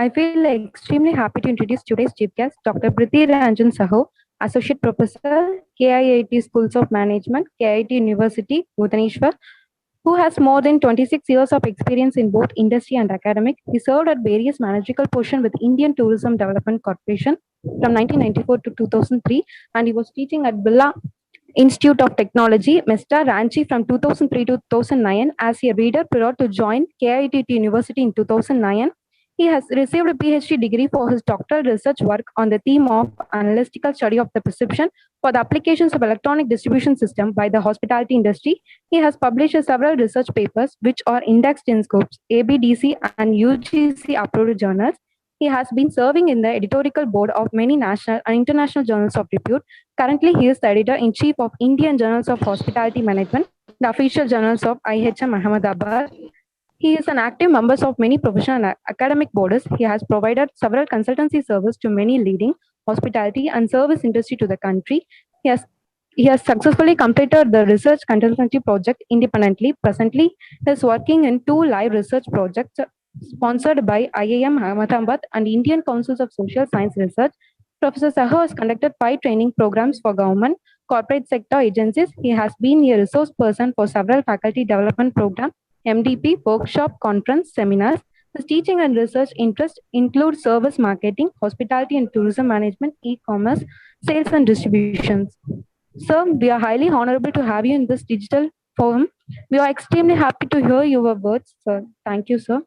I feel extremely happy to introduce today's chief guest, Dr. Priti Ranjan Saho, Associate Professor, KIIT Schools of Management, KIT University, Bhubaneswar, who has more than 26 years of experience in both industry and academic. He served at various managerial positions with Indian Tourism Development Corporation from 1994 to 2003, and he was teaching at Birla Institute of Technology, Mr. Ranchi from 2003 to 2009 as a reader prior to join KIT University in 2009. He has received a PhD degree for his doctoral research work on the theme of analytical study of the perception for the applications of electronic distribution system by the hospitality industry. He has published several research papers which are indexed in Scopes, ABDC and UGC approved journals. He has been serving in the editorial board of many national and international journals of repute. Currently, he is the editor-in-chief of Indian Journals of Hospitality Management, the official journals of IHM Ahmedabad. He is an active member of many professional and academic bodies. He has provided several consultancy services to many leading hospitality and service industry to the country. He has successfully completed the research consultancy project independently. Presently, he is working in 2 live research projects sponsored by IIM Ahmedabad and Indian Councils of Social Science Research. Professor Saho has conducted 5 training programs for government, corporate sector agencies. He has been a resource person for several faculty development programs, MDP, workshop, conference, seminars. His teaching and research interests include service marketing, hospitality and tourism management, e-commerce, sales and distributions. Sir, we are highly honorable to have you in this digital forum. We are extremely happy to hear your words, sir. Thank you, sir.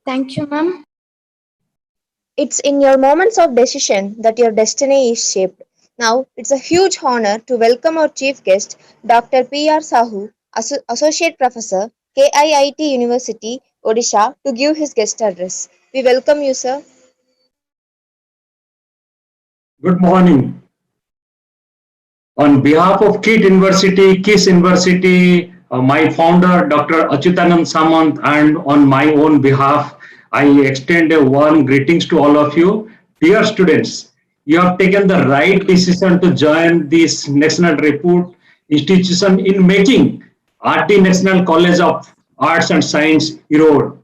Thank you, ma'am. It's in your moments of decision that your destiny is shaped. Now, it's a huge honor to welcome our chief guest, Dr. P.R. Sahu, Associate Professor, KIIT University, Odisha, to give his guest address. We welcome you, sir. Good morning. On behalf of KIT University, my founder, Dr. Achyutanand Samant, and on my own behalf, I extend a warm greetings to all of you. Dear students, you have taken the right decision to join this national repute institution in making RT National College of Arts and Science, Erode.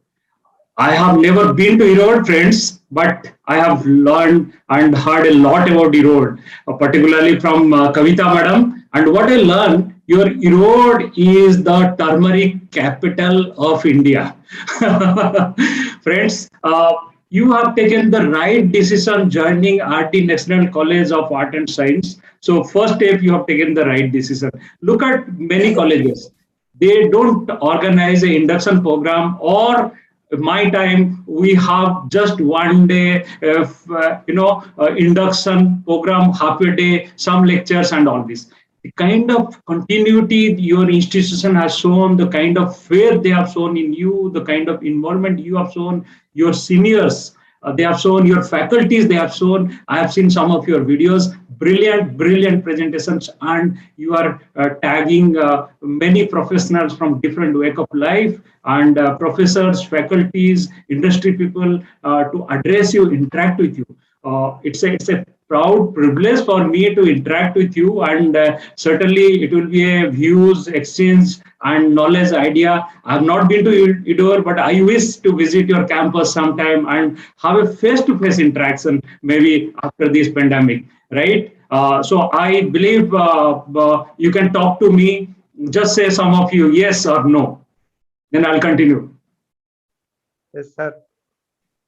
I have never been to Erode, friends, but I have learned and heard a lot about Erode, particularly from Kavita Madam. And what I learned, your Erode is the turmeric capital of India. Friends, you have taken the right decision joining RT National College of Art and Science. So first step, you have taken the right decision. Look at many colleges. They don't organize an induction program, or my time we have just one day induction program, half a day, some lectures and all this. The kind of continuity your institution has shown, the kind of faith they have shown in you, the kind of involvement you have shown, your seniors, they have shown, your faculties they have shown. I have seen some of your videos, brilliant presentations, and you are tagging many professionals from different walk of life, and professors, faculties, industry people to address you, interact with you. It's a proud privilege for me to interact with you, and certainly it will be a views exchange and knowledge idea. I have not been to Erode, but I wish to visit your campus sometime and have a face-to-face interaction, maybe after this pandemic, right? So I believe you can talk to me. Just say some of you yes or no, then I'll continue. Yes, sir.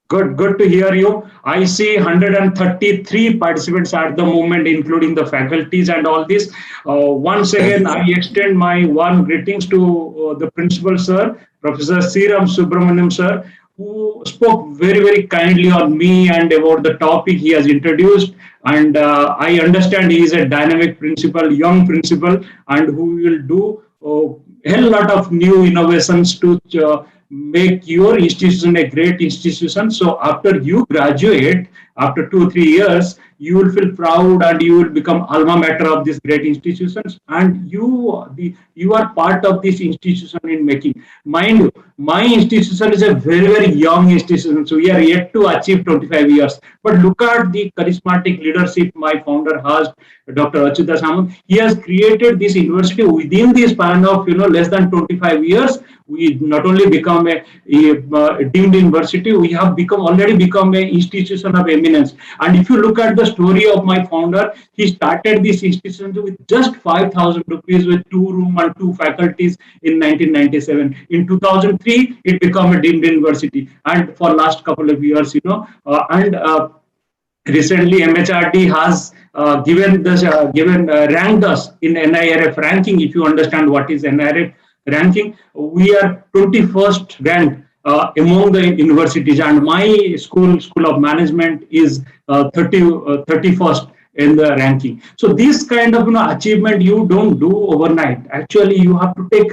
Good to hear you. I see 133 participants at the moment, including the faculties and all this. Once again, I extend my warm greetings to the principal, sir, Professor Sriram Subramaniam, sir, who spoke very kindly on me and about the topic he has introduced. And I understand he is a dynamic principal, young principal, and who will do a hell lot of new innovations to make your institution a great institution. So after you graduate, after 2 or 3 years, you will feel proud and you will become alma mater of these great institutions, and you are part of this institution in making. Mind you, my institution is a very young institution, so we are yet to achieve 25 years. But look at the charismatic leadership my founder has, Dr. Achyuta Samant. He has created this university within the span of less than 25 years we not only become a deemed university, we have already become an institution of eminence. And if you look at the story of my founder, he started this institution with just 5,000 rupees with 2 rooms and 2 faculties in 1997. In 2003, it became a deemed university, and for last couple of years, recently MHRD has ranked us in NIRF ranking. If you understand what is NIRF ranking, we are 21st ranked among the universities, and my school of management is 31st in the ranking. So this kind of achievement you don't do overnight. Actually, you have to take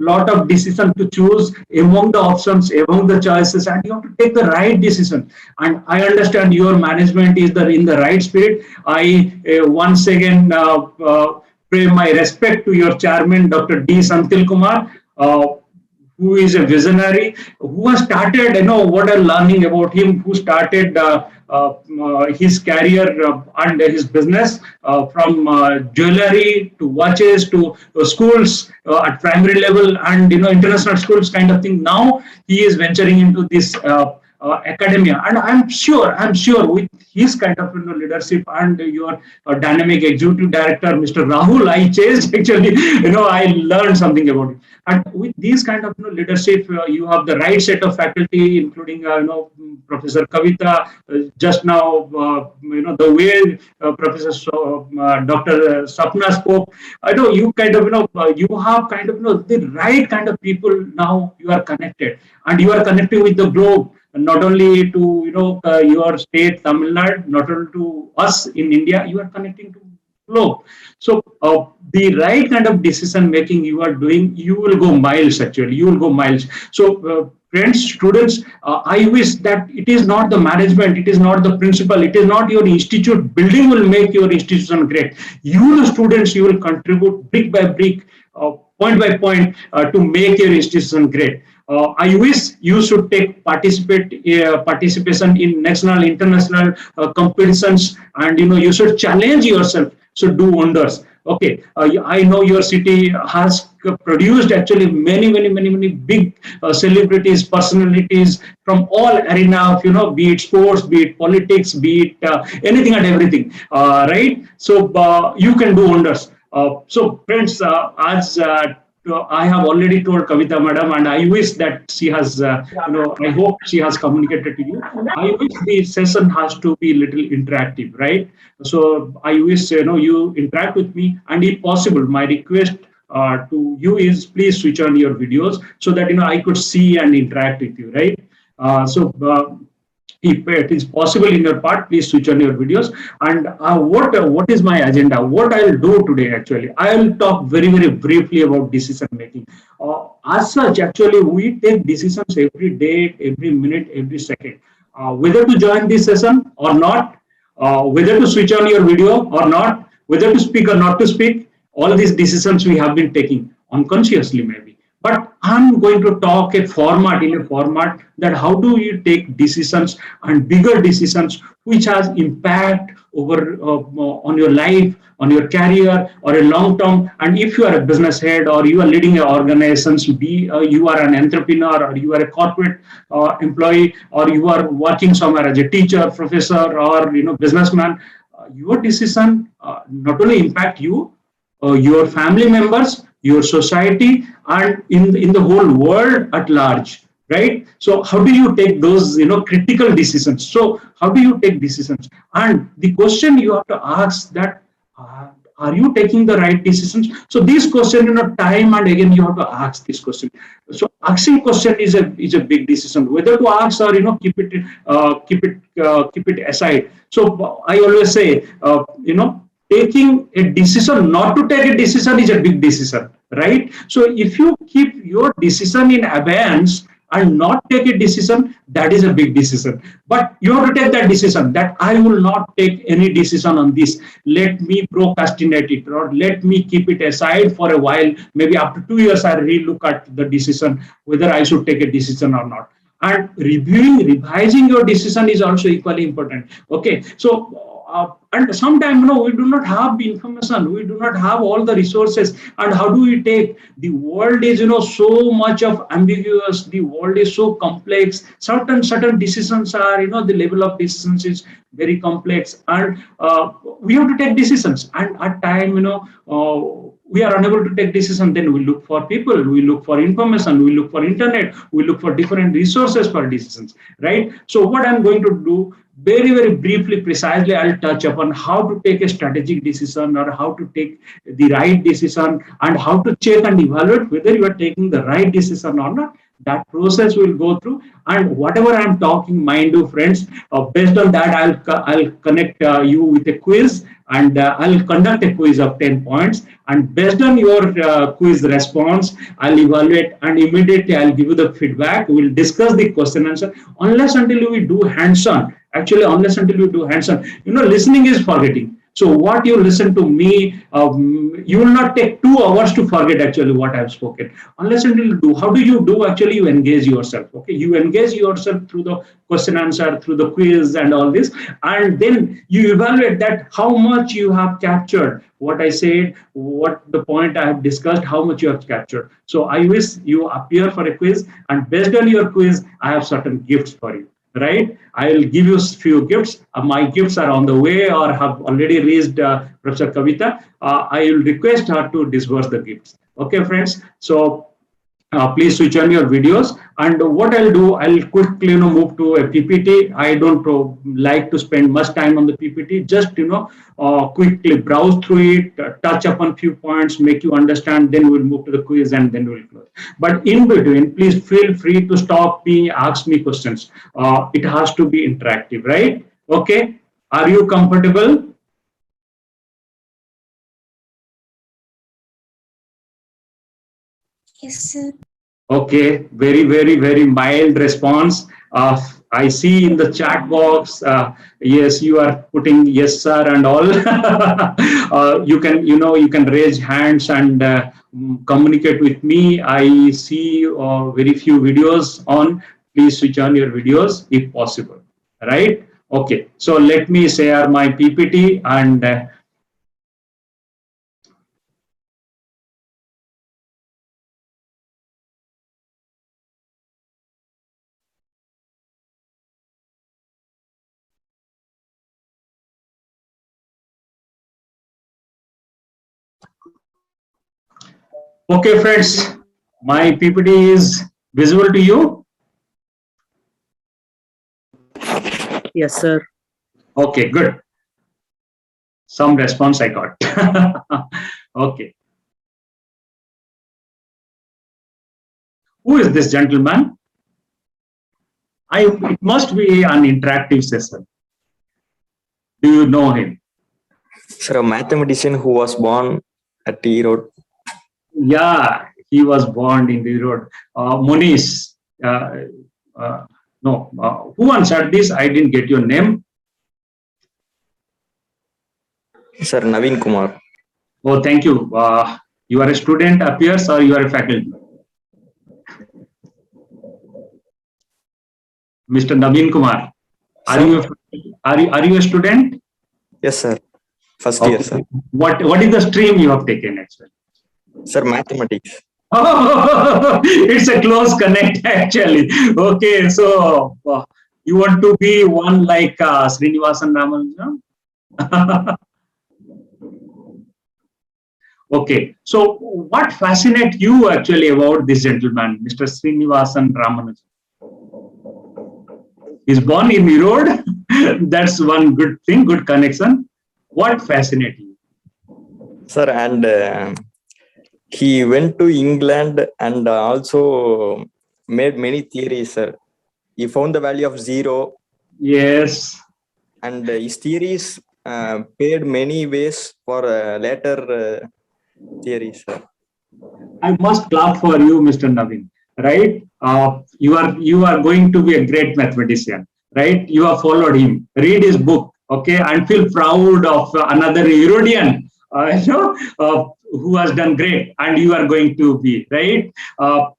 lot of decision to choose among the options, among the choices, and you have to take the right decision. And I understand your management is in the right spirit. I once again pay my respect to your chairman, Dr. D. Santil Kumar, who is a visionary, who has started, what I'm learning about him, who started his career and his business from jewelry to watches to schools at primary level and international schools kind of thing. Now he is venturing into this academia, and I'm sure with his kind of leadership and your dynamic executive director, Mr. Rahul, I changed actually. I learned something about it. And with these kind of leadership, you have the right set of faculty, including Professor Kavita. Just now, the way Professor Dr. Sapna spoke. I know you kind of you have kind of the right kind of people. Now you are connected, and you are connecting with the globe. Not only to your state Tamil Nadu, not only to us in India, you are connecting to globe. So the right kind of decision making you are doing, you will go miles. Actually, you will go miles. So friends, students, I wish that it is not the management, it is not the principal, it is not your institute building will make your institution great. You, the students, you will contribute brick by brick, point by point to make your institution great. I wish you should take participation in national, international competitions, and you should challenge yourself. So do wonders. Okay, I know your city has produced actually many big celebrities, personalities from all arena of be it sports, be it politics, be it anything and everything. Right? So you can do wonders. So friends, as I have already told Kavita madam, and I wish that she has, I hope she has communicated to you. I wish the session has to be little interactive, right? So I wish, you interact with me, and if possible, my request to you is please switch on your videos so that, I could see and interact with you, right? If it is possible in your part, please switch on your videos. And what is my agenda? What I'll do today, actually, I'll talk very briefly about decision making. As such, actually, we take decisions every day, every minute, every second. Whether to join this session or not, whether to switch on your video or not, whether to speak or not to speak, all these decisions we have been taking unconsciously maybe. But I'm going to talk in a format that how do you take decisions and bigger decisions which has impact over on your life, on your career, or a long term. And if you are a business head or you are leading organizations, you are an entrepreneur or you are a corporate employee or you are working somewhere as a teacher, professor, or businessman, your decision not only impact you, your family members, your society, and in the whole world at large, right? So how do you take those critical decisions? So how do you take decisions? And the question you have to ask that are you taking the right decisions? So this question, time and again you have to ask this question. So asking question is a big decision, whether to ask or keep it aside. So I always say taking a decision not to take a decision is a big decision, right? So if you keep your decision in abeyance and not take a decision, that is a big decision. But you have to take that decision that I will not take any decision on this. Let me procrastinate it, or let me keep it aside for a while. Maybe after 2 years, I relook at the decision, whether I should take a decision or not. And revising your decision is also equally important. Okay, so and sometimes, we do not have the information, we do not have all the resources, and how do we take? The world is, so much of ambiguous, the world is so complex, certain decisions are, the level of decisions is very complex, and we have to take decisions, and at time, we are unable to take decision, then we look for people, we look for information, we look for internet, we look for different resources for decisions, right? So what I'm going to do, very briefly, precisely, I'll touch upon how to take a strategic decision, or how to take the right decision, and how to check and evaluate whether you are taking the right decision or not. That process will go through, and whatever I'm talking, mind you, friends, based on that, I'll connect you with a quiz, and I'll conduct a quiz of 10 points, and based on your quiz response, I'll evaluate, and immediately I'll give you the feedback. We'll discuss the question answer. Unless until we do hands-on, actually, unless until we do hands-on, listening is forgetting. So what you listen to me, you will not take 2 hours to forget actually what I've spoken. Unless until you do, how do you do? Actually, you engage yourself. Okay, you engage yourself through the question answer, through the quiz and all this, and then you evaluate that how much you have captured what I said, what the point I have discussed, how much you have captured. So I wish you appear for a quiz, and based on your quiz, I have certain gifts for you. Right, I will give you few gifts. My gifts are on the way or have already reached Professor Kavita. I will request her to disburse the gifts. Okay, friends. So please switch on your videos. And what I'll do, I'll quickly move to a PPT. I don't like to spend much time on the PPT. Just quickly browse through it, touch upon few points, make you understand. Then we'll move to the quiz, and then we'll close. But in between, please feel free to stop me, ask me questions. It has to be interactive, right? Okay. Are you comfortable? Yes, sir. Okay, very mild response. I see in the chat box, yes, you are putting yes, sir, and all. You can raise hands and communicate with me. I see very few videos on. Please switch on your videos if possible. Right? Okay. So let me share my PPT and. Okay, friends, my PPT is visible to you? Yes, sir. Okay, good. Some response I got. Okay. Who is this gentleman? It must be an interactive session. Do you know him? Sir, a mathematician who was born at T Road. Yeah, he was born in the road. Monish. No. Who answered this? I didn't get your name. Sir, Naveen Kumar. Oh, thank you. You are a student, appears, or you are a faculty? Mr. Naveen Kumar. Are you a student? Yes, sir. First Okay. year, sir. What is the stream you have taken actually? Sir, mathematics. Oh, it's a close connect actually. Okay, so you want to be one like Srinivasan Ramanujan? Okay, so what fascinates you actually about this gentleman, Mr. Srinivasan Ramanujan? He's born in Erode. That's one good thing, good connection. What fascinates you? Sir, and he went to England and also made many theories, sir. He found the value of 0. Yes. And his theories paved many ways for later theories, sir. I must clap for you, Mr. Naveen. Right? You are going to be a great mathematician. Right? You have followed him. Read his book. Okay, and feel proud of another Herodian. Who has done great, and you are going to be right. Why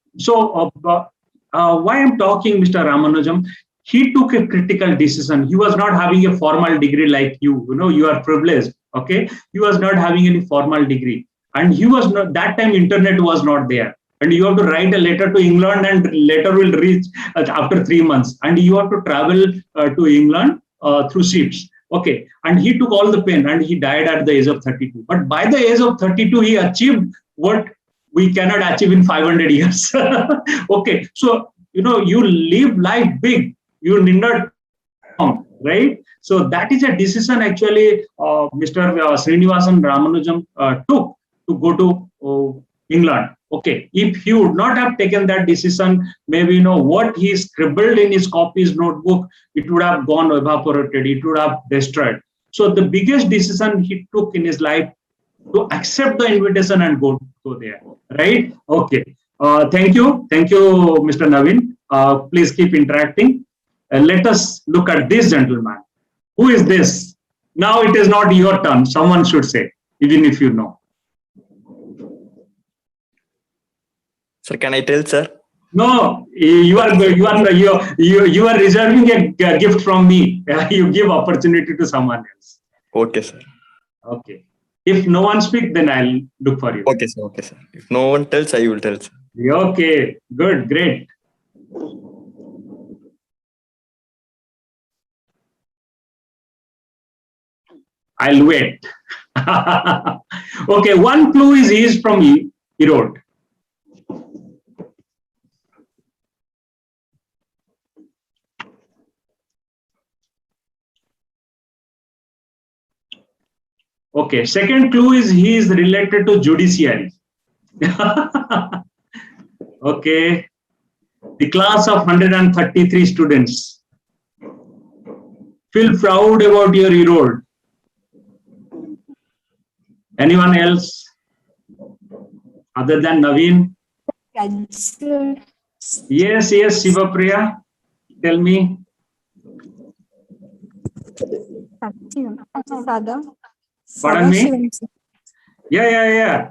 I'm talking, Mr. Ramanujam? he took a critical decision. He was not having a formal degree like you. You are privileged. Okay, he was not having any formal degree, and he was not, that time internet was not there, and you have to write a letter to England, and letter will reach after 3 months, and you have to travel to England through ships. Okay, and he took all the pain, and he died at the age of 32. But by the age of 32, he achieved what we cannot achieve in 500 years. Okay, so you live life big. You need not, right? So that is a decision actually Mr. Srinivasan Ramanujan took to go to England. Okay, if he would not have taken that decision, maybe what he scribbled in his copy's notebook, it would have gone evaporated, it would have destroyed. So the biggest decision he took in his life to accept the invitation and go there, right? Okay, thank you, Mr. Naveen. Please keep interacting. Let us look at this gentleman. Who is this? Now it is not your turn. Someone should say, even if you know. Sir, can I tell, sir? No, you are reserving a gift from me. You give opportunity to someone else. Okay, sir. Okay. If no one speaks, then I'll look for you. Okay, sir. Okay, sir. If no one tells, I will tell, sir. Okay. Good. Great. I'll wait. Okay. One clue is he is from Erode. Okay, second clue is he is related to judiciary. Okay, the class of 133 students. Feel proud about your Erode. Anyone else other than Naveen? Yes, Shiva Priya, tell me. Pardon me? Yeah.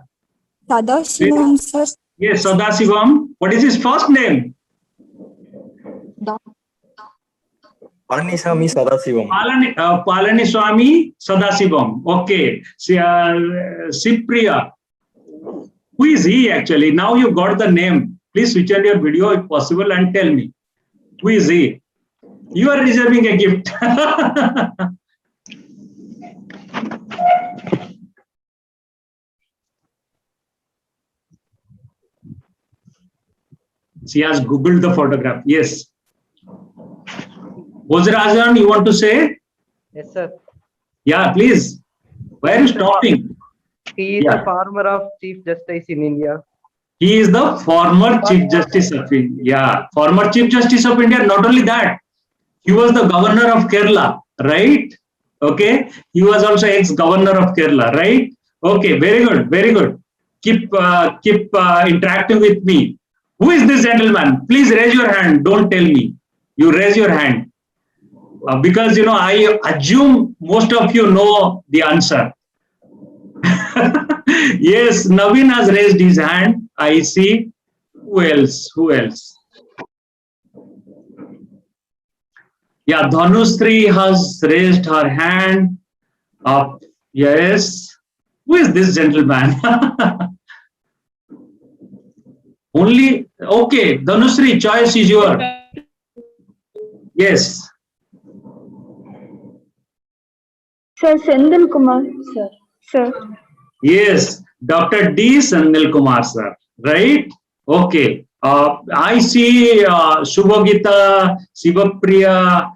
Sadashivam, sir. Yes, Sadasivam. What is his first name? Palaniswamy Sadasivam. Palaniswamy Sadasivam. Okay. Sipriya. Who is he actually? Now you got the name. Please switch on your video if possible and tell me. Who is he? You are reserving a gift. She has Googled the photograph. Yes. Bozrajan, you want to say? Yes, sir. Yeah, please. Why are you stopping? He is the former of Chief Justice in India. He is the former Chief Justice of India. Yeah, former Chief Justice of India. Not only that, he was the governor of Kerala, right? Okay. He was also ex-governor of Kerala, right? Okay, very good, very good. Keep interacting with me. Who is this gentleman? Please raise your hand. Don't tell me. You raise your hand. Because, I assume most of you know the answer. Yes, Naveen has raised his hand. I see. Who else? Yeah, Dhanusri has raised her hand. Yes. Who is this gentleman? Only, okay, Dhanusri, choice is yours. Yes. Sir, Sendil Kumar, sir. Yes, Dr. D. Sendil Kumar, sir. Right? Okay. I see Shubhagita, Shivapriya,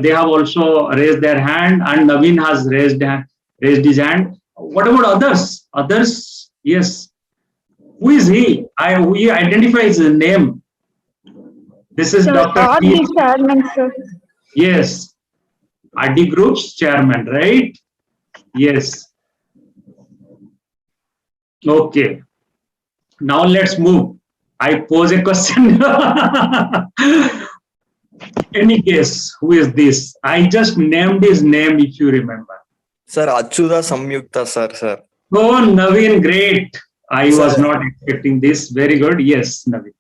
they have also raised their hand, and Naveen has raised his hand. What about others? Others? Yes. Who is he? We identify his name. This is Dr. RD Chairman, sir. Yes. RD Group's chairman, right? Yes. Okay. Now let's move. I pose a question. Any guess who is this? I just named his name if you remember. Sir, Achyuta Samyukta, sir. Oh, Naveen, great. I was not expecting this. Very good. Yes, Naveen.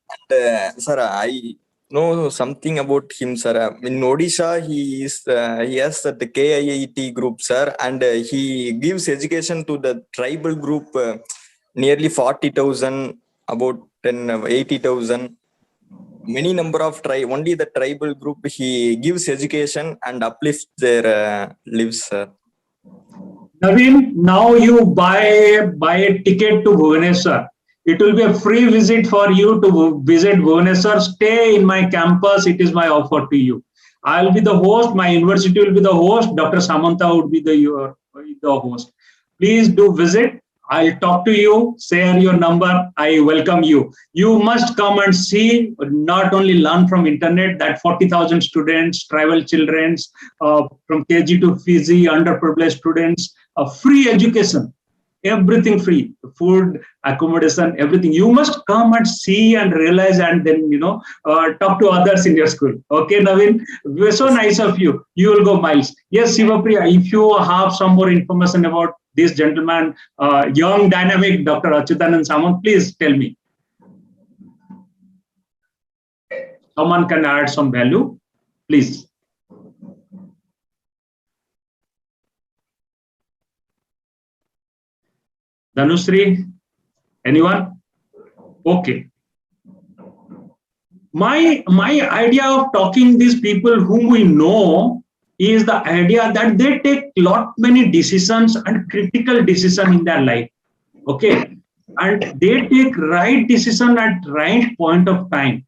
Sir, I know something about him, sir. In Odisha, he has the KIIT group, sir, and he gives education to the tribal group, nearly 40,000, about 80,000. Many number of only the tribal group he gives education and uplifts their lives, sir. Naveen, now you buy a ticket to Bhubaneswar. It will be a free visit for you to visit Bhubaneswar. Stay in my campus. It is my offer to you. I'll be the host. My university will be the host. Dr. Samanta would be the host. Please do visit. I'll talk to you, share your number. I welcome you. You must come and see, not only learn from internet, that 40,000 students, tribal children, from KG to Fiji, underprivileged students, free education, everything free, food, accommodation, everything. You must come and see and realize, and then, talk to others in your school. Okay, Naveen, we're so nice of you. You will go miles. Yes, Sivapriya, if you have some more information about this gentleman, young, dynamic, Dr. Achyutanand Samant, please tell me. Someone can add some value, please. Dhanushree, anyone? Okay. My idea of talking these people whom we know is the idea that they take many decisions and critical decisions in their life. Okay. And they take right decision at right point of time.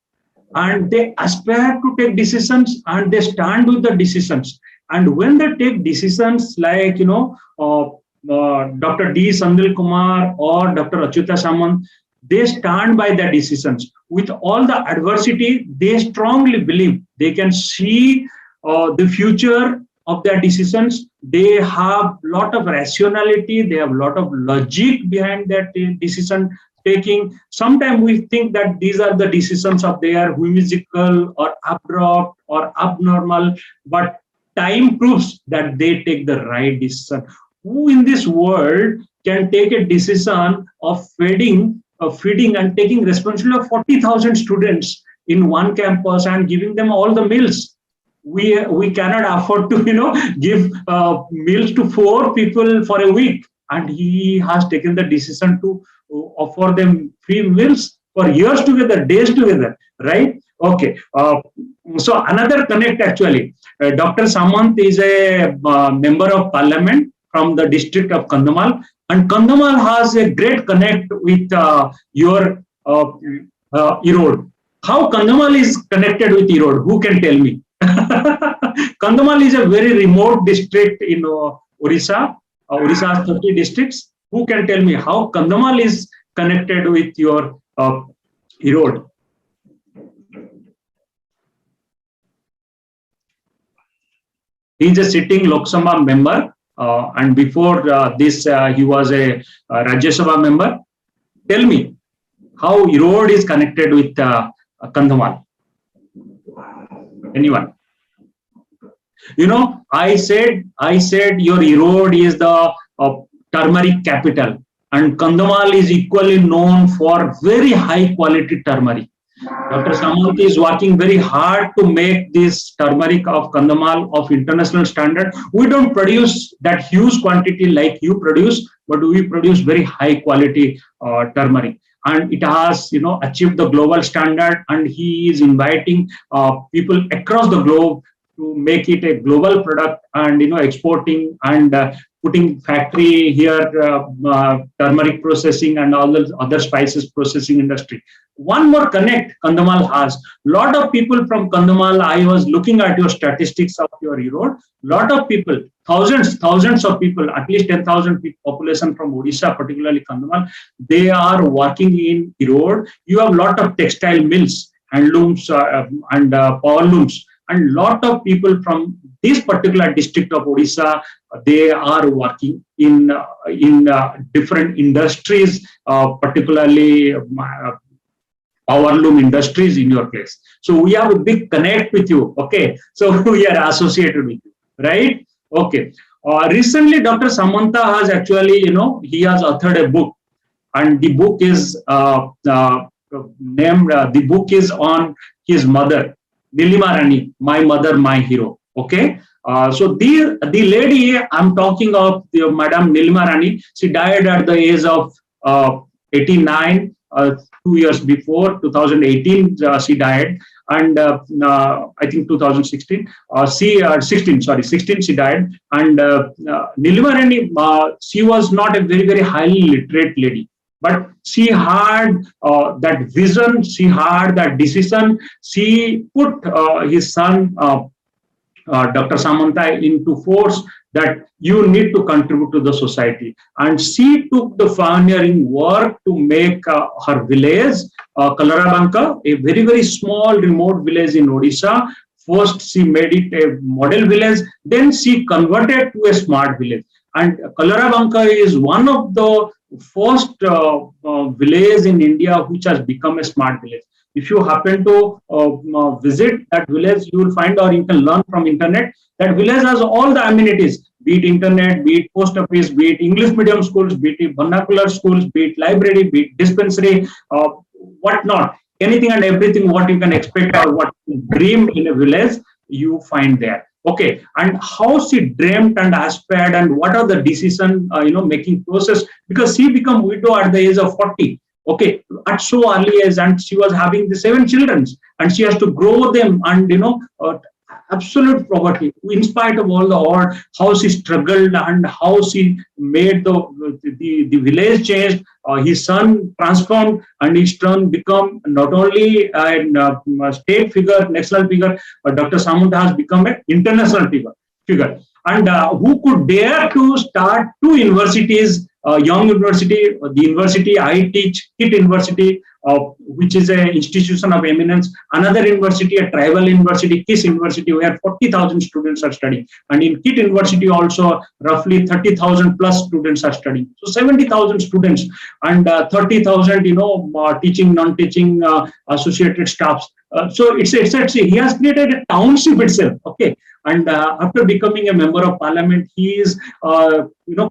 And they aspire to take decisions and they stand with the decisions. And when they take decisions like, Dr. D. Sandil Kumar or Dr. Achyuta Samant, they stand by their decisions. With all the adversity, they strongly believe they can see the future of their decisions. They have a lot of rationality, they have a lot of logic behind that decision taking. Sometimes we think that these are the decisions of their whimsical or abrupt or abnormal, but time proves that they take the right decision. Who in this world can take a decision of feeding and taking responsibility of 40,000 students in one campus and giving them all the meals? We cannot afford to give meals to 4 people for a week, and he has taken the decision to offer them free meals for years together, days together, right? Okay. So another connect actually, Dr. Samant is a member of parliament from the district of Kandhamal, and Kandhamal has a great connect with your Erode. How Kandhamal is connected with Erode? Who can tell me? Kandhamal is a very remote district in Odisha. Odisha has 30 districts. Who can tell me how Kandhamal is connected with your Erode? He is a sitting Lok Sabha member, and before this, he was a Rajya Sabha member. Tell me how Erode is connected with Kandhamal. Anyone? I said your Erode is the turmeric capital, and Kandhamal is equally known for very high quality turmeric. Dr. Samant is working very hard to make this turmeric of Kandhamal of international standard. We don't produce that huge quantity like you produce, but we produce very high quality turmeric. And it has, achieved the global standard, and he is inviting people across the globe to make it a global product and, exporting and putting factory here, turmeric processing and all the other spices processing industry. One more connect Kandhamal has. Lot of people from Kandhamal, I was looking at your statistics of your Erode. Lot of people, thousands of people, at least 10,000 population from Odisha, particularly Kandhamal, they are working in Erode. You have lot of textile mills, handlooms and power looms. And lot of people from this particular district of Odisha, they are working in different industries, particularly power loom industries in your place. So we have a big connect with you. Okay, so we are associated with you, right? Okay. Recently, Dr. Samanta has actually, he has authored a book, and the book is named. The book is on his mother, Nilima Rani, my mother, my hero. Okay. So the lady I'm talking of, the Madam Nilima Rani, she died at the age of 89, 2 years before, 2018 she died, and I think 2016, 16 she died. And Nilima Rani, she was not a very highly literate lady, but she had that vision, she had that decision. She put his son, Dr. Samanta, into force that you need to contribute to the society. And she took the pioneering work to make her village, Kalarabanka, a very small remote village in Odisha. First, she made it a model village, then she converted to a smart village. And Kalarabanka is one of the first villages in India which has become a smart village. If you happen to visit that village, you will find, or you can learn from internet, that village has all the amenities, be it internet, be it post office, be it English medium schools, be it vernacular schools, be it library, be it dispensary, whatnot. Anything and everything what you can expect or what you dream in a village, you find there. Okay, and how she dreamt and aspired, and what are the decision making process, because she became widow at the age of 40. Okay, at so early age, and she was having the 7 children, and she has to grow them, and absolute poverty. In spite of all the odds, how she struggled and how she made the village change. His son transformed, and his son become not only a state figure, national figure, but Dr. Samanta has become an international figure. And who could dare to start 2 universities, young university, the university I teach, KIT University, which is an institution of eminence, another university, a tribal university, KISS University, where 40,000 students are studying. And in KIT University also, roughly 30,000 plus students are studying. So 70,000 students and 30,000, teaching, non-teaching, associated staffs. So it's he has created a township itself. Okay. And after becoming a member of parliament, he is,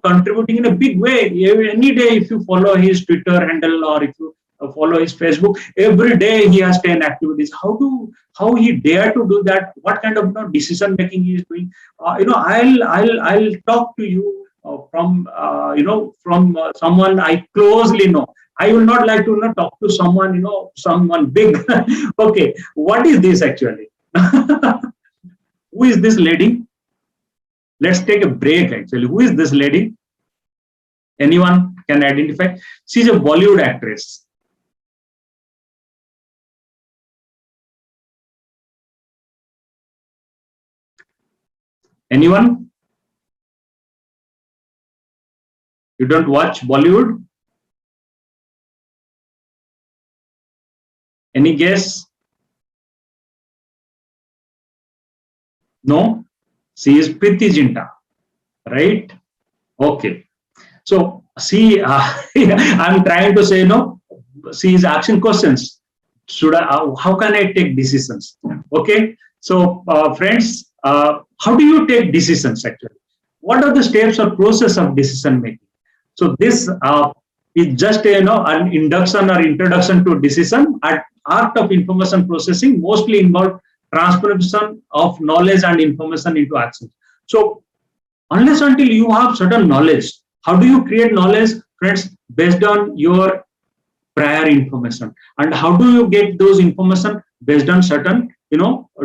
contributing in a big way. Any day, if you follow his Twitter handle or if you follow his Facebook, every day he has 10 activities. How he dare to do that? What kind of decision making he is doing? I'll talk to you from someone I closely know. I will not like to talk to someone someone big. Okay, what is this actually? Who is this lady? Let's take a break actually. Who is this lady? Anyone can identify? She's a Bollywood actress. Anyone? You don't watch Bollywood? Any guess? No? She is Preeti Zinta, right? Okay. So, see, I'm trying to say, she is asking questions. How can I take decisions? Okay. So, friends, how do you take decisions actually? What are the steps or process of decision making? So, this is just an induction or introduction to decision. At art of information processing mostly involve transformation of knowledge and information into action. So, unless until you have certain knowledge, how do you create knowledge, friends? Based on your prior information. And how do you get those information? Based on certain,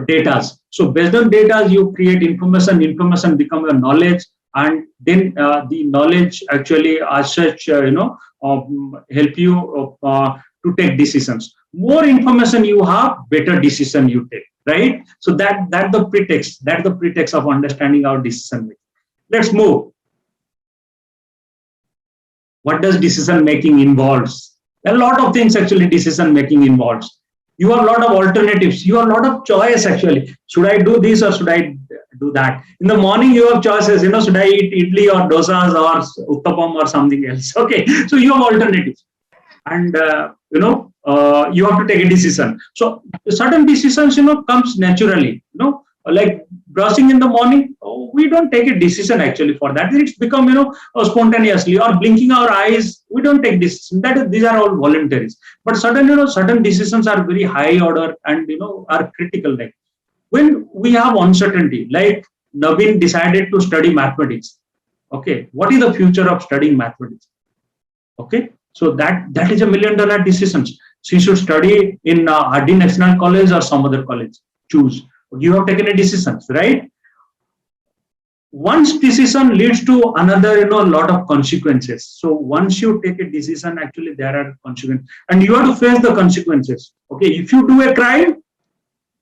data. So, based on data, you create information. Information become your knowledge, and then the knowledge actually, as such, help you to take decisions. More information you have, better decision you take. Right? So that's the pretext. That's the pretext of understanding our decision making. Let's move. What does decision making involves? A lot of things actually decision making involves. You have a lot of alternatives. You have a lot of choice actually. Should I do this or should I do that? In the morning you have choices. Should I eat idli or dosas or uttapam or something else? Okay. So you have alternatives, and you have to take a decision. So certain decisions, comes naturally, like brushing in the morning. we don't take a decision actually for that. It's become, spontaneously, or blinking our eyes. We don't take decision. These are all voluntaries. But certain decisions are very high order and, are critical. Like when we have uncertainty, like Naveen decided to study mathematics. Okay, what is the future of studying mathematics? Okay, so that is $1 million decision. She should study in RD National College or some other college. Choose. You have taken a decision, right? Once decision leads to another, a lot of consequences. So once you take a decision, actually there are consequences, and you have to face the consequences. Okay, if you do a crime,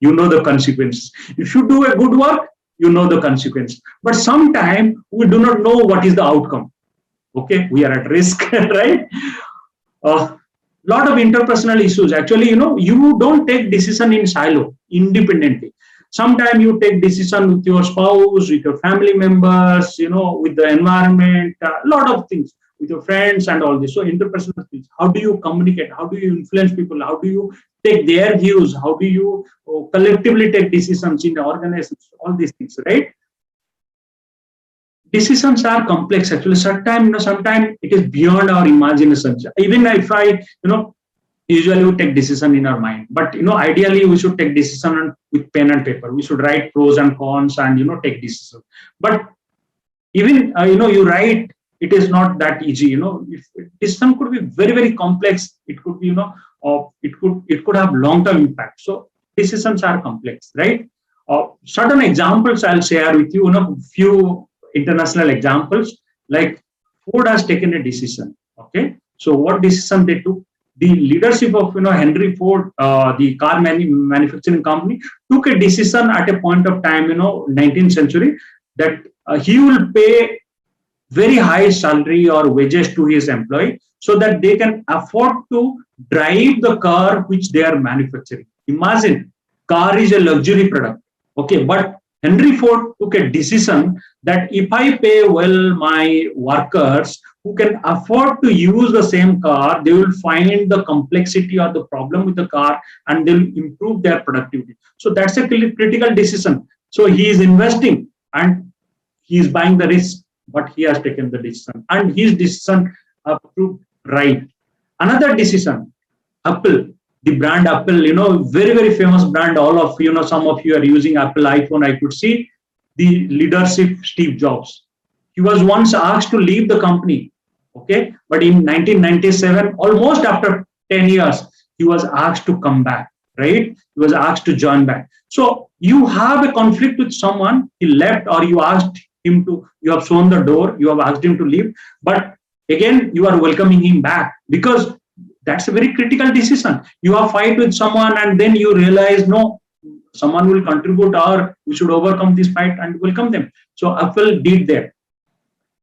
you know the consequences. If you do a good work, you know the consequence. But sometimes we do not know what is the outcome. Okay, we are at risk, right? Lot of interpersonal issues. Actually, you don't take decision in silo, independently. Sometimes you take decision with your spouse, with your family members, with the environment, a lot of things, with your friends and all this. So interpersonal things. How do you communicate? How do you influence people? How do you take their views? How do you collectively take decisions in the organizations? All these things, right? Decisions are complex. Actually, sometimes it is beyond our imagination. Even if I, usually we take decision in our mind, but ideally we should take decision with pen and paper. We should write pros and cons and take decision. But even you write, it is not that easy. If decision could be very, very complex, it could be it could have long-term impact. So decisions are complex, right? Certain examples I'll share with you. Few international examples, like Ford has taken a decision. Okay, so what decision they took? The leadership of Henry Ford, the car manufacturing company, took a decision at a point of time, 19th century, that he will pay very high salary or wages to his employee so that they can afford to drive the car which they are manufacturing. Imagine, car is a luxury product. Okay, but Henry Ford took a decision that if I pay well my workers who can afford to use the same car, they will find the complexity or the problem with the car and they will improve their productivity. So that's a critical decision. So he is investing and he is buying the risk, but he has taken the decision and his decision proved right. Another decision, Apple. The brand Apple, very, very famous brand. All of some of you are using Apple iPhone. I could see the leadership, Steve Jobs. He was once asked to leave the company. Okay. But in 1997, almost after 10 years, he was asked to come back, right? He was asked to join back. So you have a conflict with someone, he left, or you asked him to, you have shown the door, you have asked him to leave, but again, you are welcoming him back because that's a very critical decision. You have fight with someone and then you realize, no, someone will contribute or we should overcome this fight and welcome them. So Apple did that.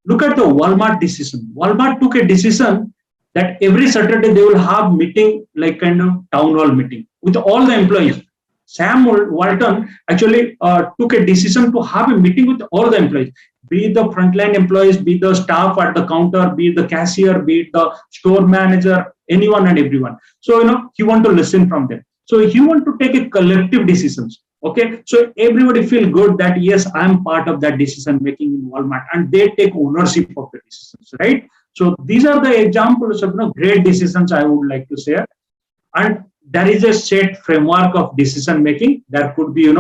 Look at the Walmart decision. Walmart took a decision that every Saturday they will have meeting, like kind of town hall meeting with all the employees. Sam Walton actually took a decision to have a meeting with all the employees, be it the frontline employees, be it the staff at the counter, be it the cashier, be it the store manager, anyone and everyone. So, he want to listen from them. So he want to take a collective decisions. Okay. So everybody feel good that, yes, I'm part of that decision making in Walmart and they take ownership of the decisions, right? So these are the examples of great decisions I would like to share. And there is a set framework of decision making. There could be,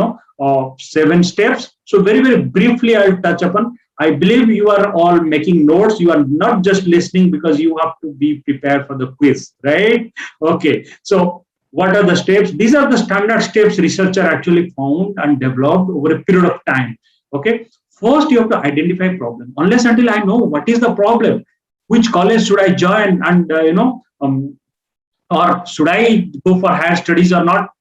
7 steps. So very, very briefly, I'll touch upon. I believe you are all making notes. You are not just listening because you have to be prepared for the quiz, right? Okay. So what are the steps? These are the standard steps researcher actually found and developed over a period of time. Okay. First, you have to identify problem. Unless until I know what is the problem, which college should I join, and or should I go for higher studies or not?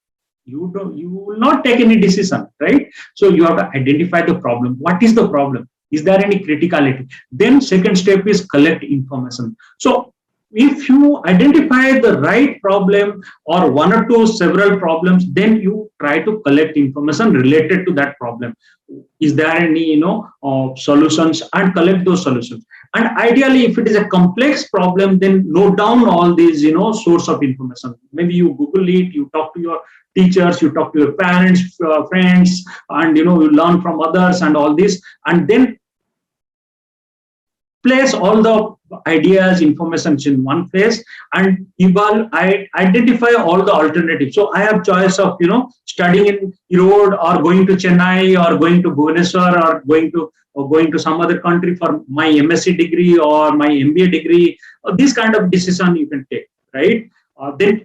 You will not take any decision, right? So you have to identify the problem. What is the problem? Is there any criticality? Then second step is collect information. So if you identify the right problem or one or two several problems, then you try to collect information related to that problem. Is there any solutions, and collect those solutions. And ideally, if it is a complex problem, then note down all these, source of information. Maybe you Google it, you talk to your teachers, you talk to your parents, friends, and, you learn from others and all this. And then place all the ideas, information in one place, and identify all the alternatives. So I have choice of, studying in Erode, or going to Chennai, or going to Bhubaneswar, or going to some other country for my MSc degree or my MBA degree. This kind of decision you can take, right? Then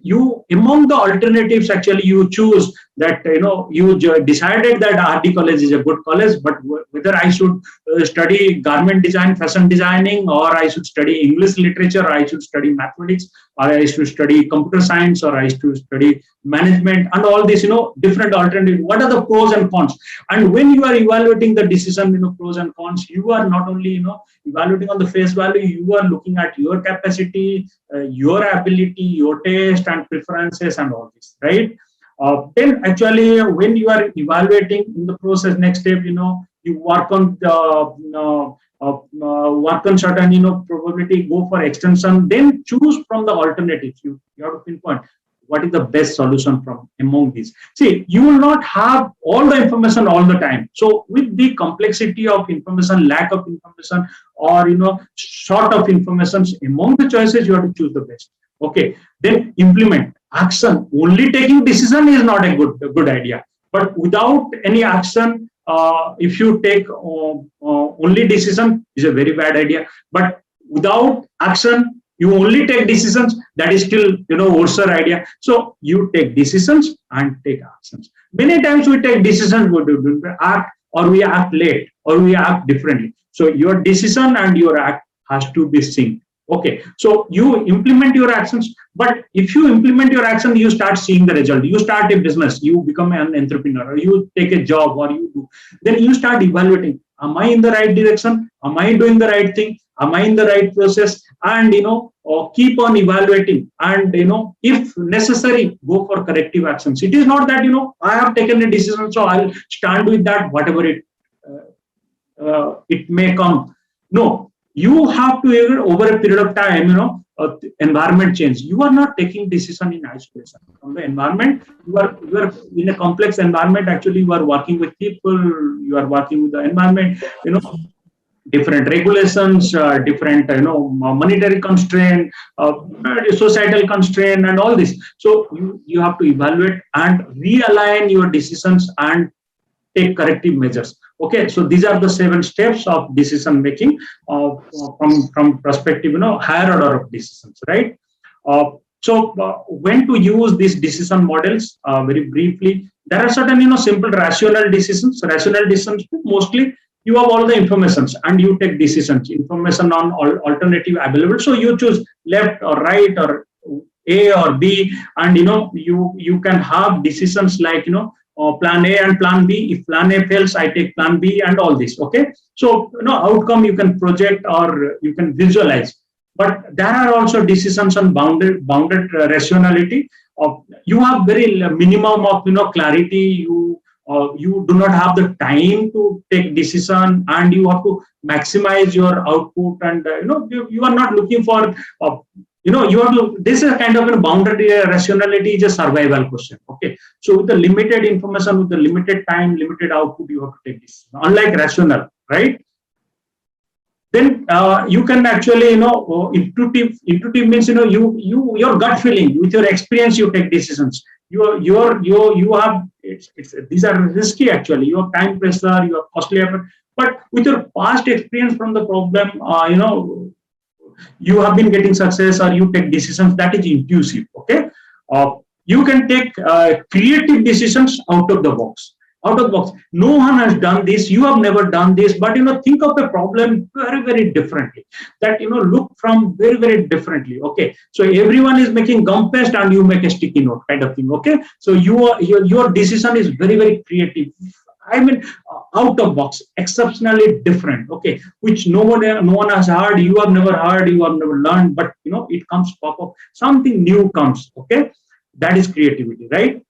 among the alternatives, actually you choose that, you decided that RD college is a good college, but whether I should study garment design, fashion designing, or I should study English literature, or I should study mathematics, or I should study computer science, or I should study management, and all these, different alternatives. What are the pros and cons? And when you are evaluating the decision, pros and cons, you are not only, evaluating on the face value, you are looking at your capacity, your ability, your taste and preferences and all this, right? Then actually, when you are evaluating in the process, next step, you work on certain, probability, go for extension, then choose from the alternatives. You have to pinpoint what is the best solution from among these. See, you will not have all the information all the time. So with the complexity of information, lack of information, or, short of information, among the choices, you have to choose the best. Okay, then implement action. Only taking decision is not a good idea. But without any action, if you take only decision, is a very bad idea. But without action, you only take decisions, that is still, worse idea. So you take decisions and take actions. Many times we take decisions, we act, or we act late, or we act differently. So your decision and your act has to be synced. Okay, so you implement your actions, but if you implement your action, you start seeing the result. You start a business, you become an entrepreneur, or you take a job, or you do. Then you start evaluating: am I in the right direction? Am I doing the right thing? Am I in the right process? And or keep on evaluating. And if necessary, go for corrective actions. It is not that I have taken a decision, so I'll stand with that, whatever it may come. No. You have to, over a period of time, environment change. You are not taking decision in isolation from the environment. You are in a complex environment. Actually, you are working with people. You are working with the environment. Different regulations, different monetary constraint, societal constraint, and all this. So you have to evaluate and realign your decisions and take corrective measures. Okay, so these are the 7 steps of decision making from perspective, higher order of decisions, right? So when to use these decision models? Very briefly, there are certain simple rational decisions. Rational decisions, mostly you have all the informations and you take decisions. Information on alternative available, so you choose left or right or A or B, and you can have decisions like plan A and plan B. If plan A fails, I take plan B, and all this. Okay, so outcome you can project or you can visualize. But there are also decisions on bounded rationality. You have very minimum of clarity. You do not have the time to take decision, and you have to maximize your output. And you are not looking for. You have to, this is a kind of bounded rationality is a survival question. Okay, so with the limited information, with the limited time, limited output, you have to take this. Unlike rational, right? Then you can actually, intuitive means, your gut feeling, with your experience, you take decisions. You have, these are risky actually. You have time pressure, you have costly effort, but with your past experience from the problem, you have been getting success, or you take decisions that is intuitive. Okay, you can take creative decisions out of the box. No one has done this. You have never done this, but think of a problem very, very differently. That look from very, very differently. Okay, so everyone is making gum paste and you make a sticky note kind of thing. Okay, so your decision is very, very creative. I mean, out of box, exceptionally different. Okay, which no one has heard. You have never heard. You have never learned. But it comes pop up. Something new comes. Okay, that is creativity, right?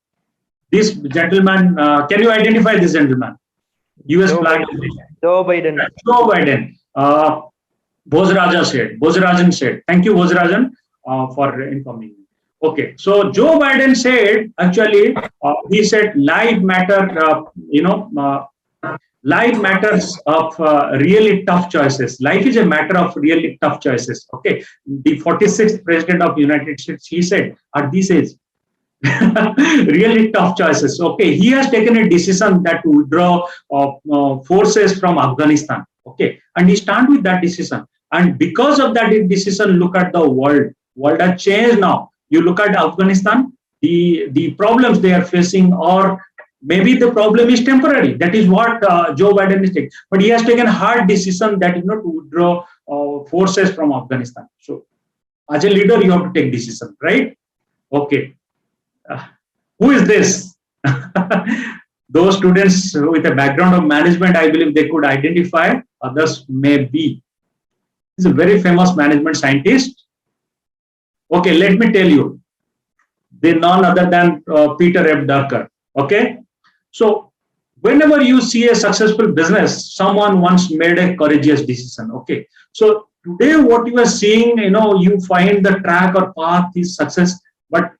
This gentleman, can you identify this gentleman? US flag. Joe Biden. Joe Biden. Bhojarajan said. Thank you, Bhojarajan, for informing me. Okay, so Joe Biden said, actually, he said life matter, life matters of really tough choices. Life is a matter of really tough choices. Okay, the 46th president of the United States, he said at this age, really tough choices. Okay, he has taken a decision that to withdraw forces from Afghanistan. Okay, and he stand with that decision. And because of that decision, look at the world. World has changed now. You look at Afghanistan, the problems they are facing, or maybe the problem is temporary. That is what Joe Biden is taking. But he has taken a hard decision that to withdraw forces from Afghanistan. So, as a leader, you have to take decision, right? Okay. Who is this? Those students with a background of management, I believe they could identify. Others may be. He's a very famous management scientist. Okay, let me tell you. They're none other than Peter F. Drucker. Okay, so whenever you see a successful business, someone once made a courageous decision. Okay, so today what you are seeing, you find the track or path is success. But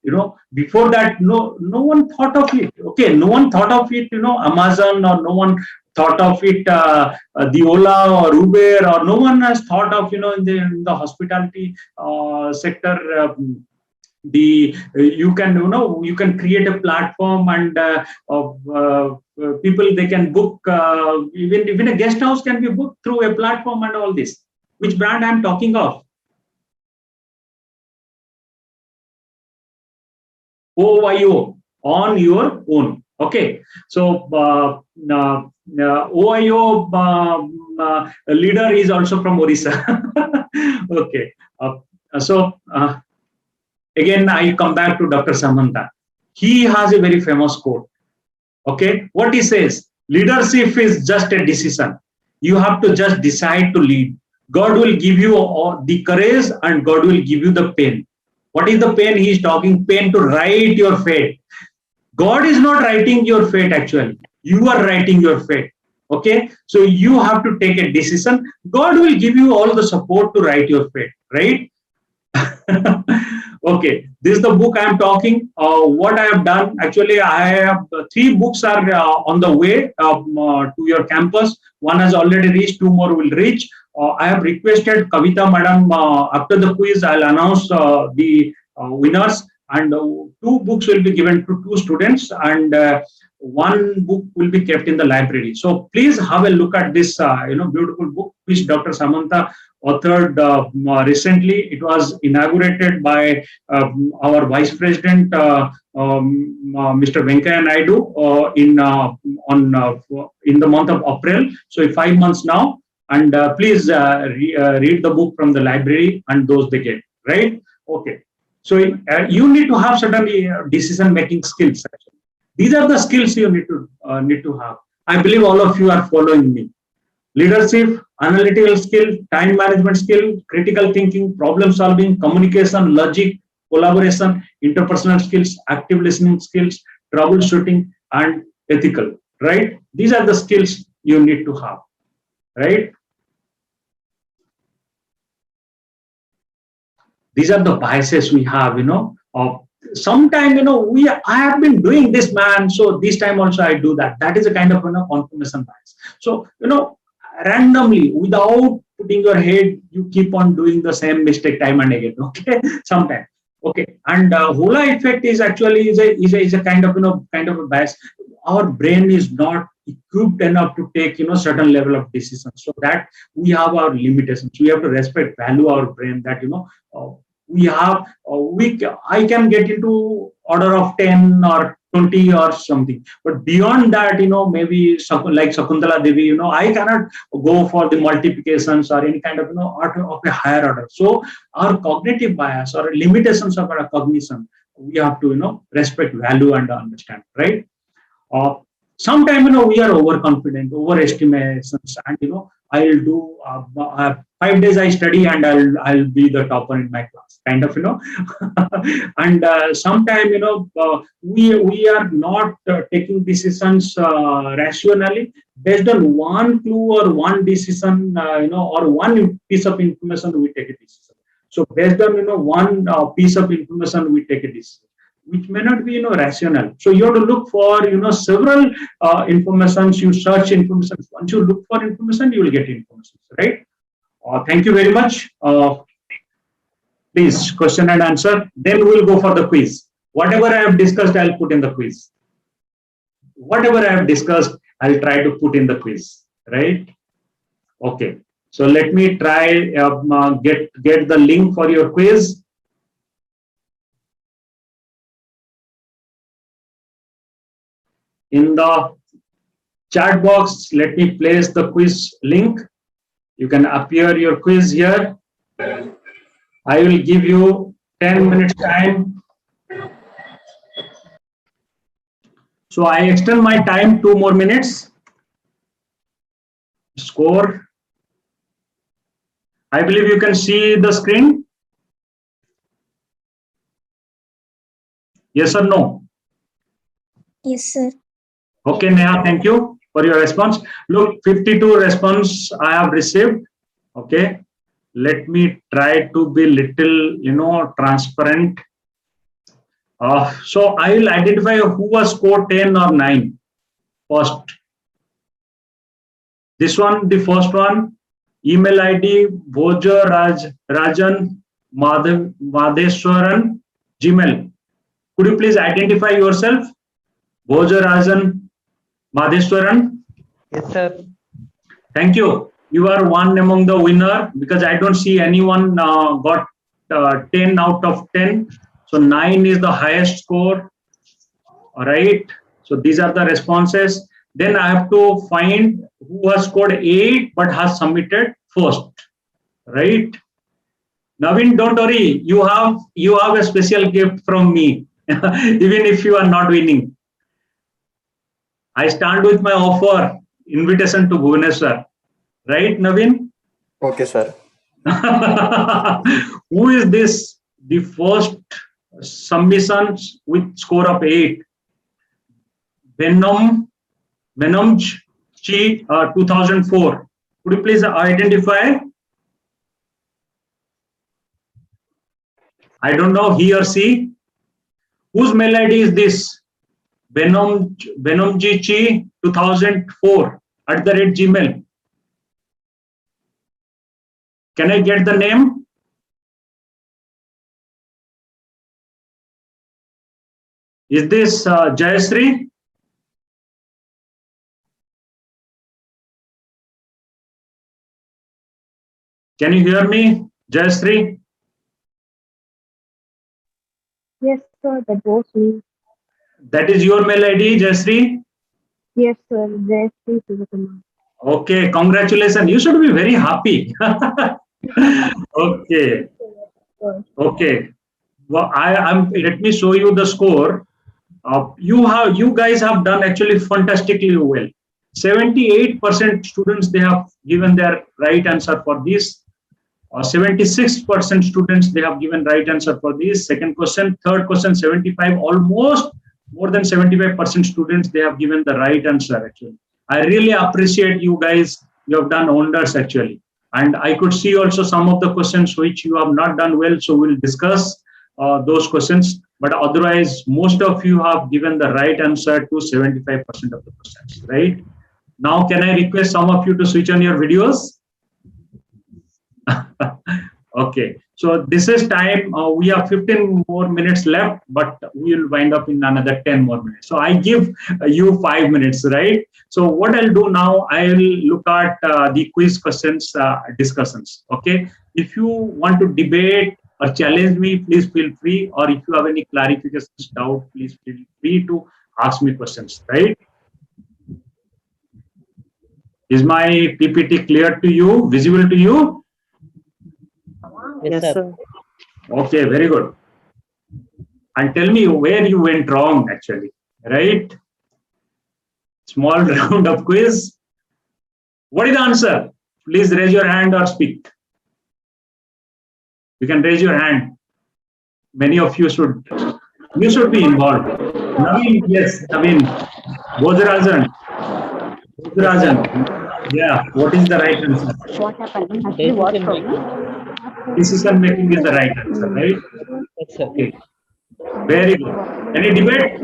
before that, no one thought of it. Okay, no one thought of it. Amazon, or no one thought of it. The Ola or Uber, or no one has thought of in the hospitality sector. You can create a platform, and people, they can book. Even a guest house can be booked through a platform and all this. Which brand I'm talking of? OYO, on your own. Okay, so OYO leader is also from Orissa. Okay, again I come back to Dr. Samanta. He has a very famous quote. Okay, what he says: leadership is just a decision. You have to just decide to lead. God will give you the courage, and God will give you the pain. What is the pain? He is talking pain to write your fate. God is not writing your fate, actually. You are writing your fate. Okay, so you have to take a decision. God will give you all the support to write your fate, right? Okay, this is the book I am talking. What I have done, actually, I have 3 books are on the way to your campus. One has already reached, 2 more will reach. I have requested Kavita Madam, after the quiz, I'll announce the winners, and 2 books will be given to 2 students, and 1 book will be kept in the library. So please have a look at this, beautiful book which Dr. Samanta authored recently. It was inaugurated by our Vice President, Mr. Venkaya Naidu, in the month of April. So 5 months now. And please read the book from the library and those they get, right? Okay. So you need to have certainly decision-making skills. Actually. These are the skills you need to have. I believe all of you are following me. Leadership, analytical skill, time management skill, critical thinking, problem solving, communication, logic, collaboration, interpersonal skills, active listening skills, troubleshooting, and ethical, right? These are the skills you need to have, right? These are the biases we have, sometimes, I have been doing this, man, so this time also I do that. That is a kind of, confirmation bias. So, randomly, without putting your head, you keep on doing the same mistake time and again, okay, sometimes. Okay, and Hula effect is actually is a kind of, a bias. Our brain is not equipped enough to take, certain level of decisions. So that we have our limitations. We have to respect, value our brain that, we have, I can get into order of 10 or 20 or something. But beyond that, maybe like Shakuntala Devi, I cannot go for the multiplications or any kind of, of a higher order. So our cognitive bias or limitations of our cognition, we have to, respect, value, and understand, right? Sometimes, we are overconfident, overestimations, and, I'll do 5 days I study and I'll be the topper in my class, kind of, and sometime, we are not taking decisions rationally based on one clue or one decision, or one piece of information we take a decision. So based on, one piece of information we take a decision, which may not be, rational. So you have to look for, several informations. You search information. Once you look for information, you will get information, right? Thank you very much. Please, question and answer. Then we'll go for the quiz. Whatever I have discussed, I'll put in the quiz. Whatever I have discussed, I'll try to put in the quiz, right? Okay. So let me try get the link for your quiz. In the chat box, let me place the quiz link. You can appear your quiz here. I will give you 10 minutes time. So I extend my time 2 more minutes. Score. I believe you can see the screen. Yes or no? Yes, sir. Okay, Neha, thank you for your response. Look, 52 response I have received. Okay, let me try to be little, transparent. So I will identify who was scored 10 or 9 first. This one, the first one, email ID Bhoja Rajan Madheswaran, Gmail. Could you please identify yourself? Bhoja Rajan Madheswaran. Yes, sir. Thank you. You are one among the winner because I don't see anyone got 10 out of 10. So 9 is the highest score. All right. So these are the responses. Then I have to find who has scored 8 but has submitted first. Right. Naveen, don't worry. You have a special gift from me, even if you are not winning. I stand with my offer, invitation to Bhubaneswar. Right, Naveen? Okay, sir. Who is this? The first submission with score of 8. Venomj Chi 2004. Could you please identify? I don't know, he or she. Whose mail ID is this? Venomji Chi 2004 @gmail. Can I get the name? Is this Jayashree? Can you hear me, Jayashree? Yes, sir. That was me. That is your mail ID, Jayashree? Yes, sir. Jayashree Sivakumar. Okay, congratulations. You should be very happy. Okay. Okay. Well, let me show you the score. You guys have done actually fantastically well. 78% students, they have given their right answer for this. 76% students, they have given right answer for this. Second question, third question, 75, almost more than 75% students, they have given the right answer actually. I really appreciate you guys. You have done wonders actually. And I could see also some of the questions which you have not done well. So we'll discuss those questions. But otherwise, most of you have given the right answer to 75% of the questions, right? Now, can I request some of you to switch on your videos? Okay, so this is time. We have 15 more minutes left, but we will wind up in another 10 more minutes. So I give you 5 minutes, right? So what I'll do now, I'll look at the quiz questions discussions. Okay, if you want to debate or challenge me, please feel free. Or if you have any clarifications, doubt, please feel free to ask me questions, right? Is my PPT clear to you, visible to you? Yes, sir. Okay, very good. And tell me where you went wrong actually, right? Small round of quiz. What is the answer? Please raise your hand or speak. You can raise your hand. Many of you should be involved. Naveen, yes, Naveen. Bodharajan. Yeah, what is the right answer? What happened? Actually, what problem? Decision making is the right answer, right? Yes, sir. Okay. Very good. Any debate?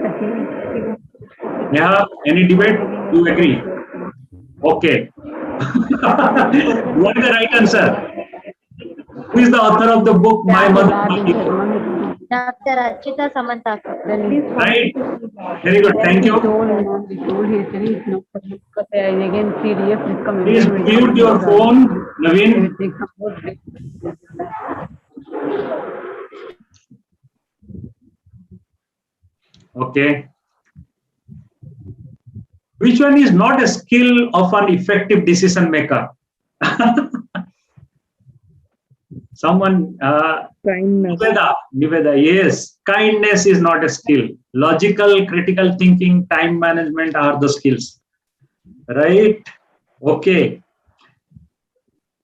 Yeah, any debate? You agree? Okay. What is the right answer? Who is the author of the book My Mother? Dr. Archita Samantha. Right. Very good. Thank you. Please mute your phone, Naveen. Okay. Which one is not a skill of an effective decision maker? Someone, Kindness. Niveda, yes, kindness is not a skill. Logical, critical thinking, time management are the skills. Right? Okay.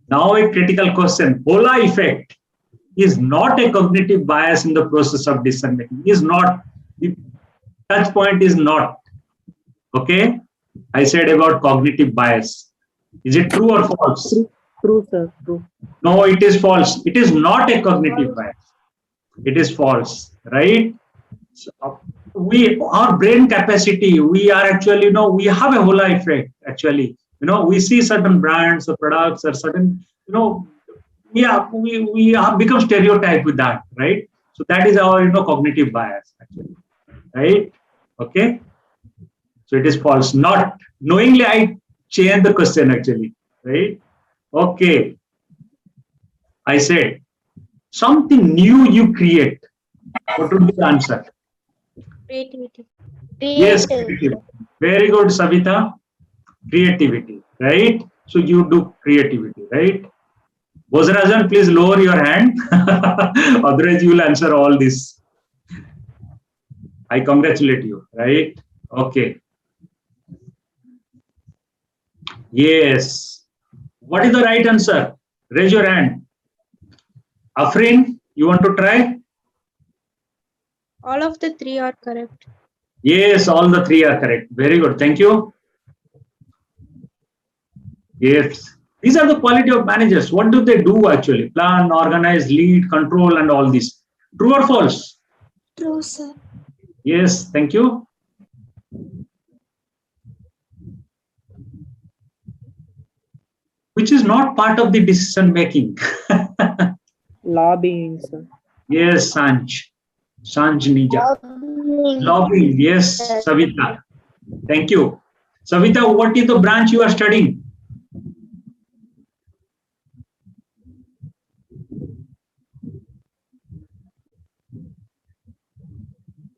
Now a critical question. Hola effect is not a cognitive bias in the process of decision making. Is not. The touch point is not. Okay. I said about cognitive bias. Is it true or false? True, sir. True. No, it is false. It is not a cognitive bias. It is false, right? So our brain capacity, we are actually, we have a Hola effect, actually. We see certain brands or products or certain, we have become stereotyped with that, right? So that is our, cognitive bias, actually, right? Okay. So it is false. Not knowingly, I changed the question, actually, right? Okay. I said, something new you create. What would be the answer? Creativity. Yes, creativity. Very good, Savita. Creativity, right? So you do creativity, right? Bozarajan, please lower your hand. Otherwise, you will answer all this. I congratulate you, right? Okay. Yes. What is the right answer? Raise your hand. Afrin, you want to try? All of the three are correct. Yes, all the three are correct. Very good. Thank you. Yes. These are the quality of managers. What do they do actually? Plan, organize, lead, control, and all this. True or false? True, sir. Yes. Thank you. Which is not part of the decision making. Lobbying, sir. Yes, Sanj Nija. Lobbying. Yes, Savita. Thank you. Savita, what is the branch you are studying?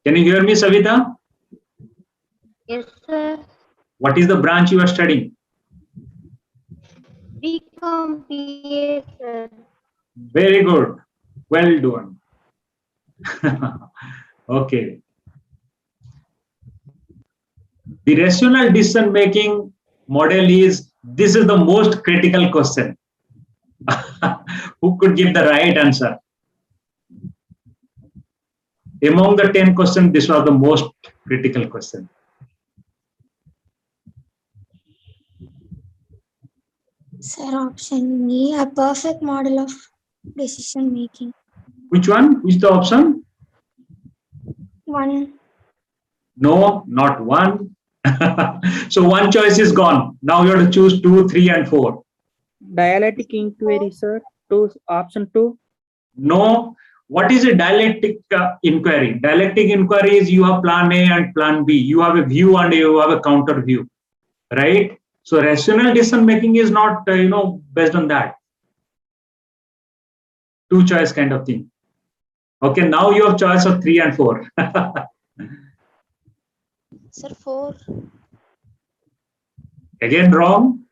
Can you hear me, Savita? Yes, sir. What is the branch you are studying? BCom PA, sir. Very good. Well done. Okay. The rational decision making model is, this is the most critical question. Who could give the right answer? Among the 10 questions, this was the most critical question. Sir, option E, a perfect model of decision making. Which one? Which is the option? 1. No, not 1. So one choice is gone. Now you have to choose 2, 3, and 4. Dialectic inquiry, sir. Option 2. No. What is a dialectic inquiry? Dialectic inquiry is you have plan A and plan B. You have a view and you have a counter view, right? So rational decision making is not, based on that. 2 choice kind of thing. Okay, now you have choice of 3 and 4. Sir, 4. Again wrong.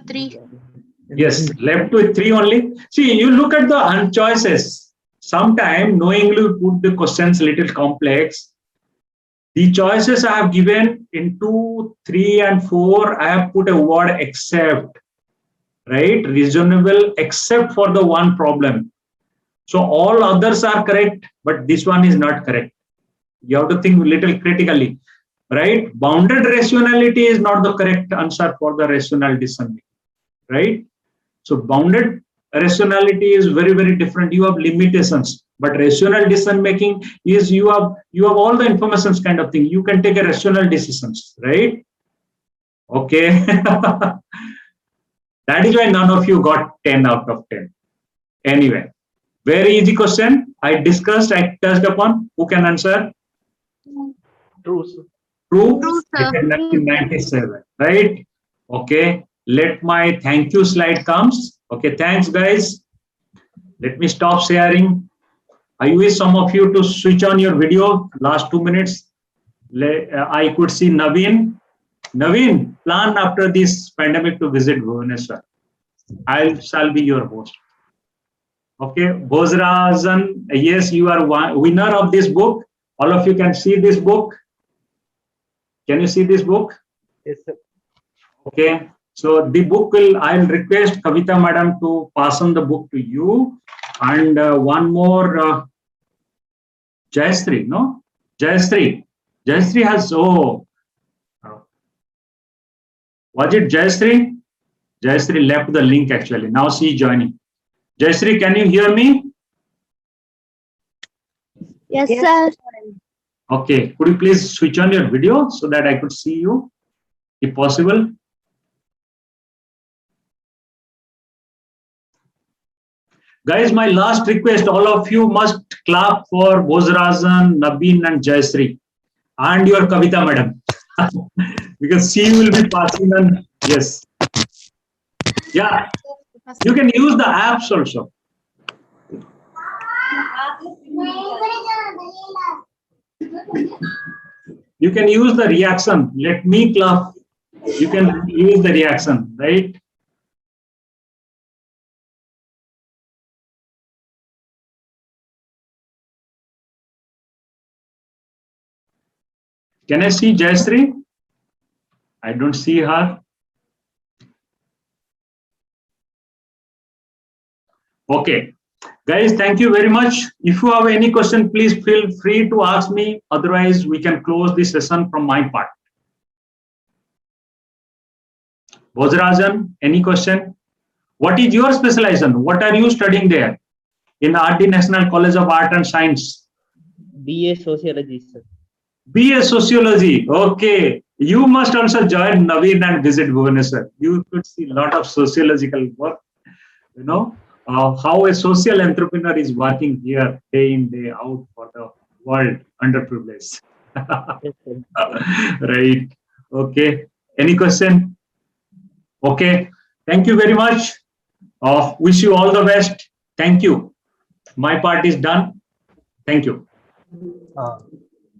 3. Yes, left with 3 only. See, you look at the choices. Sometime knowingly put the questions little complex. The choices I have given in 2, 3, and 4, I have put a word except. right? Reasonable except for the one problem. So all others are correct, but this one is not correct. You have to think a little critically, right? Bounded rationality is not the correct answer for the rational decision making, right? So bounded rationality is very, very different. You have limitations, but rational decision making is you have all the informations kind of thing. You can take a rational decisions, right? Okay. That is why none of you got 10 out of 10. Anyway, very easy question. I touched upon. Who can answer? True, sir. True. True, sir. 1997, right? Okay. Let my thank you slide comes. Okay. Thanks, guys. Let me stop sharing. I wish some of you to switch on your video. Last 2 minutes. I could see Naveen. Naveen, plan after this pandemic to visit Bhubaneswar. I shall be your host. Okay, Bhojrajan, yes, you are winner of this book. All of you can see this book. Can you see this book? Yes, sir. Okay, so the book I'll request Kavita madam to pass on the book to you. And one more, Jayashree, no? Jayashree has, was it Jayashree? Jayashree left the link actually. Now she is joining. Jayashree, can you hear me? Yes, sir. Okay, could you please switch on your video so that I could see you, if possible? Guys, my last request, all of you must clap for Bhojrajan, Naveen and Jayashree and your Kavita madam. Because she will be passing on, yes. Yeah, you can use the apps also. You can use the reaction. Let me clap. You can use the reaction, right? Can I see Jayashree? I don't see her. Okay. Guys, thank you very much. If you have any question, please feel free to ask me. Otherwise, we can close this session from my part. Bhojrajan, any question? What is your specialization? What are you studying there in RD National College of Art and Science? BA Sociology, sir. BA Sociology. Okay. You must also join Naveen and visit Bhubaneswar. You could see a lot of sociological work, you know. How a social entrepreneur is working here day in, day out for the world underprivileged. Right. Okay. Any question? Okay. Thank you very much. Wish you all the best. Thank you. My part is done. Thank you.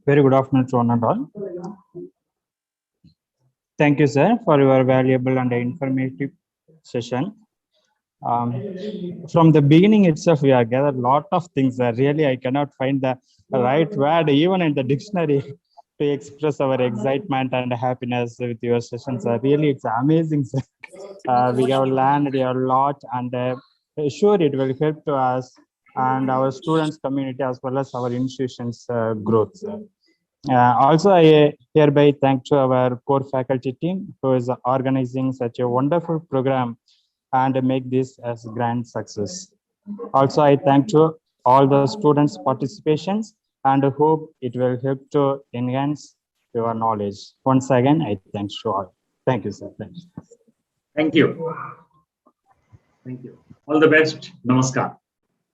Very good afternoon to one and all. Thank you, sir, for your valuable and informative session. From the beginning itself, we have gathered a lot of things. Really, I cannot find the right word even in the dictionary to express our excitement and happiness with your sessions. Really, it's amazing, sir. We have learned a lot, and sure, it will help to us and our students community as well as our institutions growth. Also, I hereby thank to our core faculty team who is organizing such a wonderful program and make this as grand success. Also, I thank to all the students' participations and hope it will help to enhance your knowledge. Once again, I thank you all. Thank you, sir. Thank you. Thank you. Thank you. All the best. Namaskar.